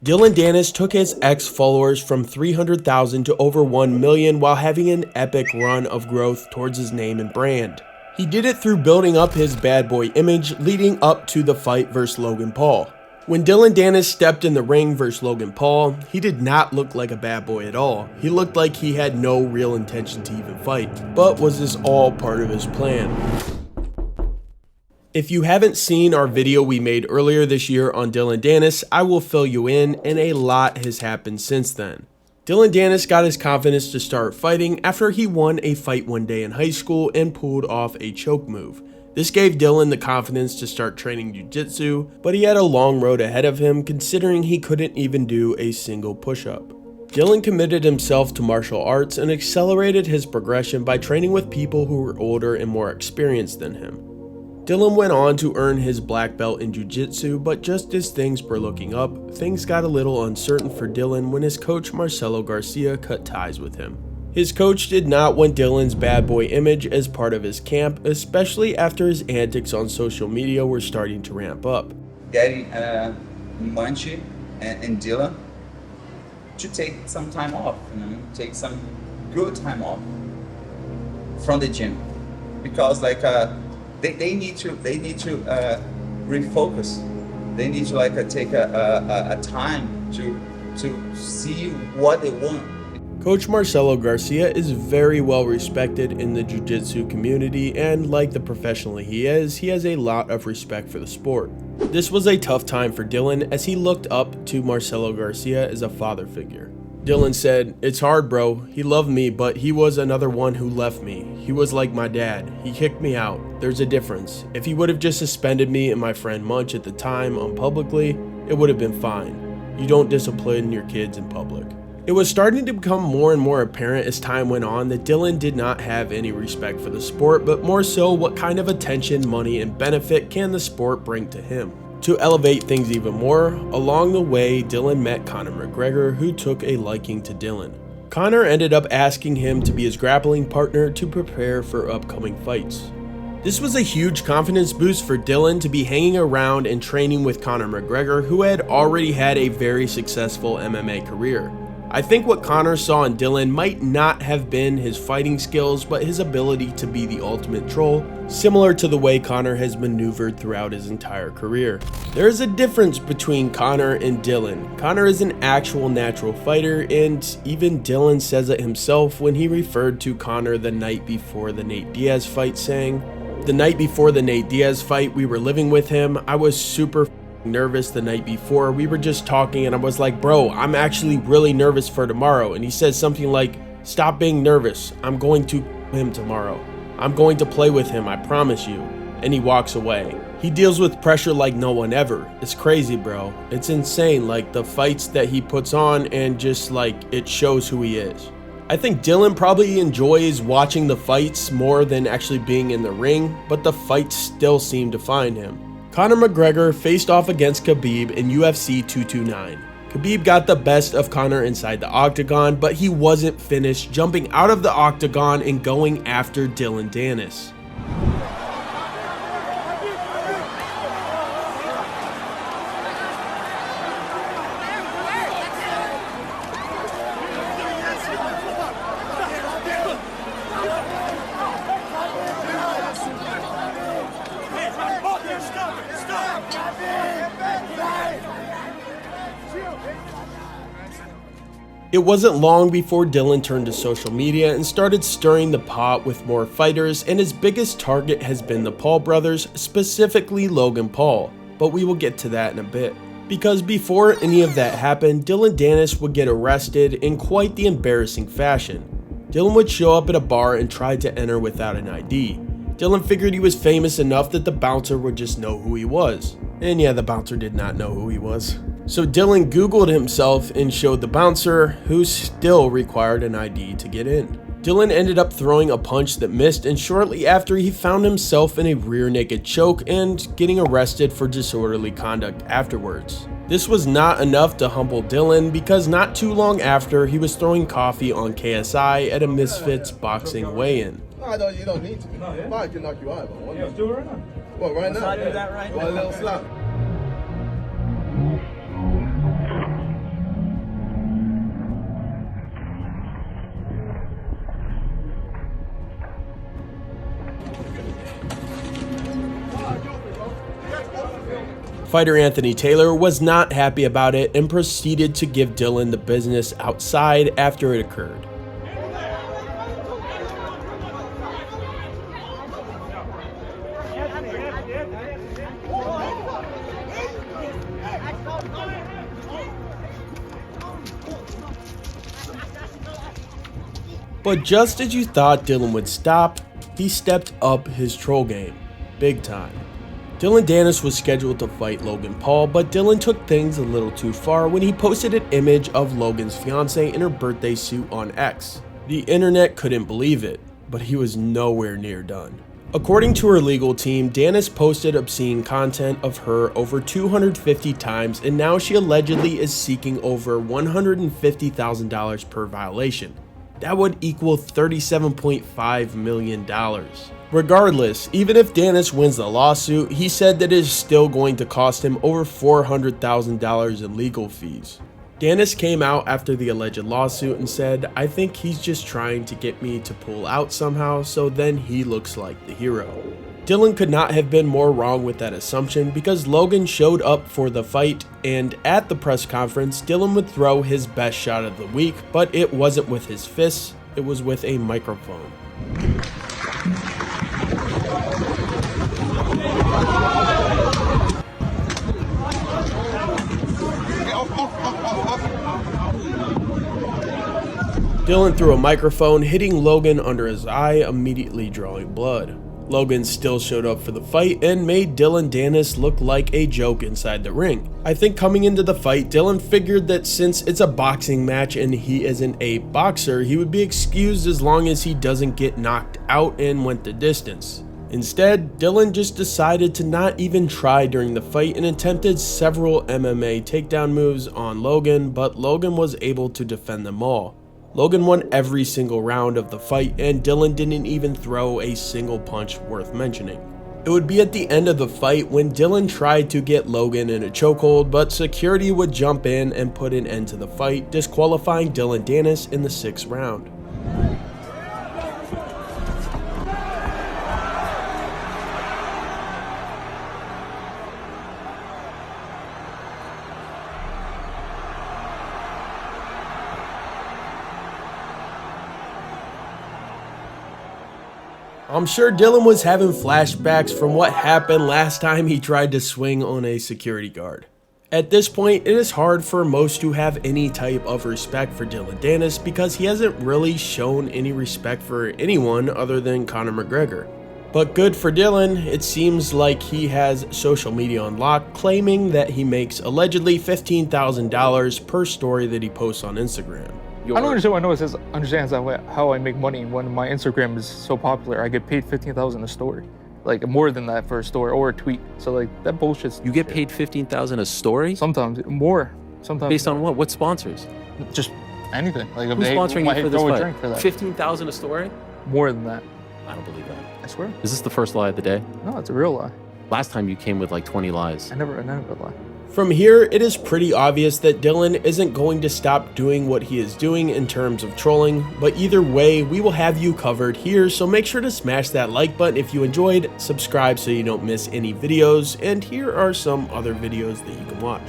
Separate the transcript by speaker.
Speaker 1: Dillon Danis took his X followers from 300,000 to over 1 million while having an epic run of growth towards his name and brand. He did it through building up his bad boy image leading up to the fight versus Logan Paul. When Dillon Danis stepped in the ring versus Logan Paul, he did not look like a bad boy at all. He looked like he had no real intention to even fight. But was this all part of his plan? If you haven't seen our video we made earlier this year on Dillon Danis, I will fill you in, and a lot has happened since then. Dillon Danis got his confidence to start fighting after he won a fight one day in high school and pulled off a choke move. This gave Dillon the confidence to start training jiu-jitsu, but he had a long road ahead of him considering he couldn't even do a single push-up. Dillon committed himself to martial arts and accelerated his progression by training with people who were older and more experienced than him. Dillon went on to earn his black belt in jiu-jitsu, but just as things were looking up, things got a little uncertain for Dillon when his coach Marcelo Garcia cut ties with him. His coach did not want Dillon's bad boy image as part of his camp, especially after his antics on social media were starting to ramp up.
Speaker 2: Getting Munchie and Dillon to take some time off, take some good time off from the gym, because they need to refocus. They need to take a time to see what they want.
Speaker 1: Coach Marcelo Garcia is very well respected in the jiu-jitsu community, and like the professional he has a lot of respect for the sport. This was a tough time for Dillon as he looked up to Marcelo Garcia as a father figure. Dillon said, "It's hard, bro. He loved me, but he was another one who left me. He was like my dad. He kicked me out. There's a difference. If he would have just suspended me and my friend Munch at the time publicly, it would have been fine. You don't discipline your kids in public." It was starting to become more and more apparent as time went on that Dillon did not have any respect for the sport, but more so what kind of attention, money, and benefit can the sport bring to him. To elevate things even more, along the way, Dillon met Conor McGregor, who took a liking to Dillon. Conor ended up asking him to be his grappling partner to prepare for upcoming fights. This was a huge confidence boost for Dillon to be hanging around and training with Conor McGregor, who had already had a very successful MMA career. I think what Conor saw in Dillon might not have been his fighting skills, but his ability to be the ultimate troll, similar to the way Conor has maneuvered throughout his entire career. There is a difference between Conor and Dillon. Conor is an actual natural fighter, and even Dillon says it himself when he referred to Conor the night before the Nate Diaz fight, saying, "The night before the Nate Diaz fight, we were living with him. I was super nervous the night before. We were just talking and I was like, bro, I'm actually really nervous for tomorrow." And he says something like, "Stop being nervous. I'm going to him tomorrow. I'm going to play with him, I promise you." And he walks away. He deals with pressure like no one ever. It's crazy, bro. It's insane, like the fights that he puts on, and just like it shows who he is. I think Dillon probably enjoys watching the fights more than actually being in the ring, but the fights still seem to find him. Conor McGregor faced off against Khabib in UFC 229. Khabib got the best of Conor inside the octagon, but he wasn't finished jumping out of the octagon and going after Dillon Danis. It wasn't long before Dillon turned to social media and started stirring the pot with more fighters, and his biggest target has been the Paul brothers, specifically Logan Paul, but we will get to that in a bit. Because before any of that happened, Dillon Danis would get arrested in quite the embarrassing fashion. Dillon would show up at a bar and try to enter without an ID. Dillon figured he was famous enough that the bouncer would just know who he was. And yeah, the bouncer did not know who he was. So Dillon Googled himself and showed the bouncer, who still required an ID to get in. Dillon ended up throwing a punch that missed, and shortly after he found himself in a rear naked choke and getting arrested for disorderly conduct afterwards. This was not enough to humble Dillon, because not too long after, he was throwing coffee on KSI at a Misfits boxing weigh-in.
Speaker 3: No, you don't need to. I can knock you out.
Speaker 4: Yeah, let's do it right now.
Speaker 3: What, right now?
Speaker 4: Let's do that right now.
Speaker 3: One little slap.
Speaker 1: Fighter Anthony Taylor was not happy about it and proceeded to give Dillon the business outside after it occurred. But just as you thought Dillon would stop, he stepped up his troll game, big time. Dillon Danis was scheduled to fight Logan Paul, but Dillon took things a little too far when he posted an image of Logan's fiancée in her birthday suit on X. The internet couldn't believe it, but he was nowhere near done. According to her legal team, Danis posted obscene content of her over 250 times, and now she allegedly is seeking over $150,000 per violation. That would equal $37.5 million. Regardless, even if Danis wins the lawsuit, he said that it is still going to cost him over $400,000 in legal fees. Danis came out after the alleged lawsuit and said, "I think he's just trying to get me to pull out somehow, so then he looks like the hero." Dillon could not have been more wrong with that assumption because Logan showed up for the fight, and at the press conference, Dillon would throw his best shot of the week, but it wasn't with his fists, it was with a microphone. Dillon threw a microphone, hitting Logan under his eye, immediately drawing blood. Logan still showed up for the fight and made Dillon Danis look like a joke inside the ring. I think coming into the fight, Dillon figured that since it's a boxing match and he isn't a boxer, he would be excused as long as he doesn't get knocked out, and went the distance. Instead, Dillon just decided to not even try during the fight and attempted several MMA takedown moves on Logan, but Logan was able to defend them all. Logan won every single round of the fight, and Dillon didn't even throw a single punch worth mentioning. It would be at the end of the fight when Dillon tried to get Logan in a chokehold, but security would jump in and put an end to the fight, disqualifying Dillon Danis in the 6th round. I'm sure Dillon was having flashbacks from what happened last time he tried to swing on a security guard. At this point, it is hard for most to have any type of respect for Dillon Danis because he hasn't really shown any respect for anyone other than Conor McGregor. But good for Dillon, it seems like he has social media on lock, claiming that he makes allegedly $15,000 per story that he posts on Instagram.
Speaker 4: I don't understand why no one understands how I make money when my Instagram is so popular. I get paid $15,000 a story, like more than that for a story or a tweet. So like that bullshit's.
Speaker 5: You get paid $15,000 a story?
Speaker 4: Sometimes more. Sometimes
Speaker 5: based on what? What sponsors?
Speaker 4: Just anything. Like if
Speaker 5: who's sponsoring you for this fight?
Speaker 4: Drink for that.
Speaker 5: $15,000 a story?
Speaker 4: More than that.
Speaker 5: I don't believe that.
Speaker 4: I swear.
Speaker 5: Is this the first lie of the day?
Speaker 4: No, it's a real lie.
Speaker 5: Last time you came with like 20 lies.
Speaker 4: I never lie.
Speaker 1: From here, it is pretty obvious that Dillon isn't going to stop doing what he is doing in terms of trolling, but either way, we will have you covered here, so make sure to smash that like button if you enjoyed, subscribe so you don't miss any videos, and here are some other videos that you can watch.